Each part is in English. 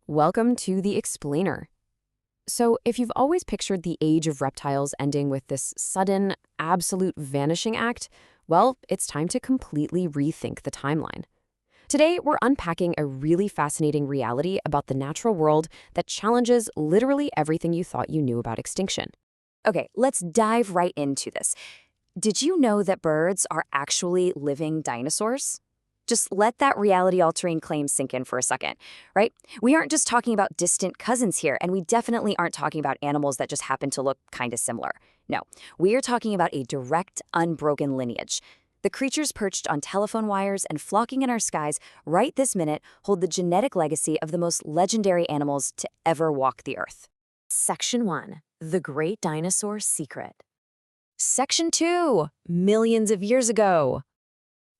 Welcome to The Explainer. So, if you've always pictured the age of reptiles ending with this sudden, absolute vanishing act, well, it's time to completely rethink the timeline. Today, we're unpacking a really fascinating reality about the natural world that challenges literally everything you thought you knew about extinction. Okay, let's dive right into this. Did you know that birds are actually living dinosaurs? Just let that reality-altering claim sink in for a second, right? We aren't just talking about distant cousins here, and we definitely aren't talking about animals that just happen to look kind of similar. No, we are talking about a direct, unbroken lineage. The creatures perched on telephone wires and flocking in our skies right this minute hold the genetic legacy of the most legendary animals to ever walk the earth. Section 1. The Great Dinosaur Secret. Section 2. Millions of years ago.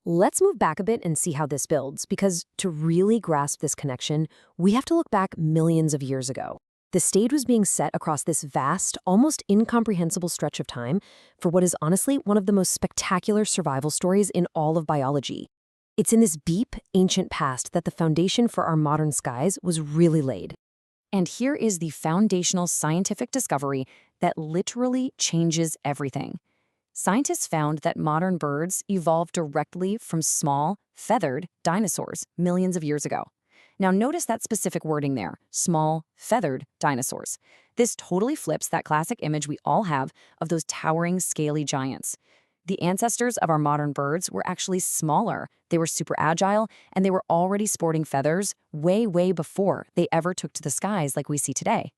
Let's move back a bit and see how this builds, because to really grasp this connection, we have to look back millions of years ago. The stage was being set across this vast, almost incomprehensible stretch of time for what is honestly one of the most spectacular survival stories in all of biology. It's in this deep, ancient past that the foundation for our modern skies was really laid. And here is the foundational scientific discovery that literally changes everything. Scientists found that modern birds evolved directly from small, feathered dinosaurs millions of years ago. Now notice that specific wording there, small, feathered dinosaurs. This totally flips that classic image we all have of those towering, scaly giants. The ancestors of our modern birds were actually smaller, they were super agile, and they were already sporting feathers way before they ever took to the skies like we see today.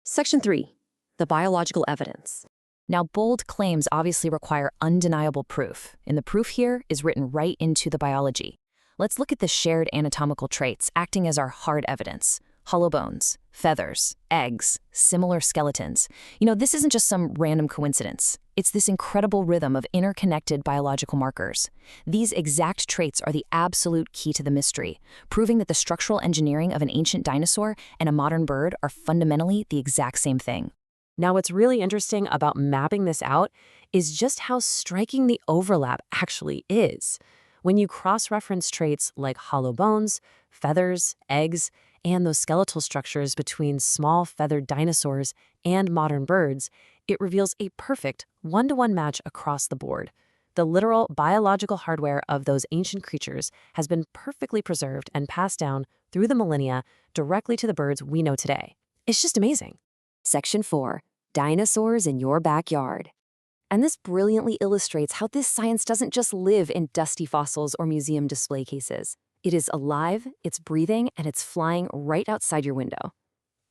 Section 3. The biological evidence. Now, bold claims obviously require undeniable proof, and the proof here is written right into the biology. Let's look at the shared anatomical traits acting as our hard evidence. Hollow bones, feathers, eggs, similar skeletons. This isn't just some random coincidence. It's this incredible rhythm of interconnected biological markers. These exact traits are the absolute key to the mystery, proving that the structural engineering of an ancient dinosaur and a modern bird are fundamentally the exact same thing. Now, what's really interesting about mapping this out is just how striking the overlap actually is. When you cross-reference traits like hollow bones, feathers, eggs, and those skeletal structures between small feathered dinosaurs and modern birds, it reveals a perfect one-to-one match across the board. The literal biological hardware of those ancient creatures has been perfectly preserved and passed down through the millennia directly to the birds we know today. It's just amazing. Section 4. Dinosaurs in your backyard. And this brilliantly illustrates how this science doesn't just live in dusty fossils or museum display cases. It is alive, it's breathing, and it's flying right outside your window.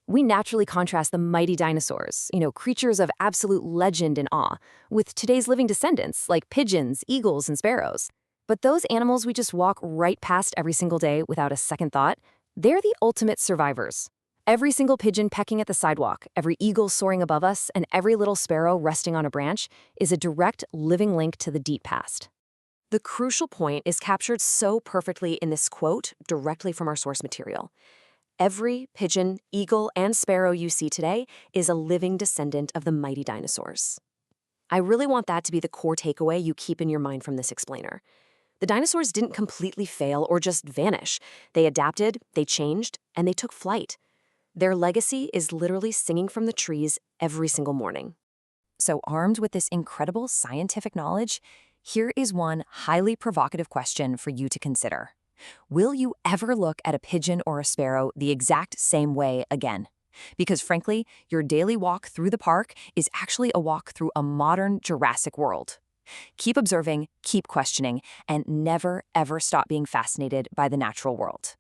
We naturally contrast the mighty dinosaurs, creatures of absolute legend and awe, with today's living descendants like pigeons, eagles, and sparrows. But those animals we just walk right past every single day without a second thought, they're the ultimate survivors. Every single pigeon pecking at the sidewalk, every eagle soaring above us, and every little sparrow resting on a branch is a direct living link to the deep past. The crucial point is captured so perfectly in this quote directly from our source material. Every pigeon, eagle, and sparrow you see today is a living descendant of the mighty dinosaurs. I really want that to be the core takeaway you keep in your mind from this explainer. The dinosaurs didn't completely fail or just vanish. They adapted, they changed, and they took flight. Their legacy is literally singing from the trees every single morning. So, armed with this incredible scientific knowledge, here is one highly provocative question for you to consider. Will you ever look at a pigeon or a sparrow the exact same way again? Because frankly, your daily walk through the park is actually a walk through a modern Jurassic world. Keep observing, keep questioning, and never ever stop being fascinated by the natural world.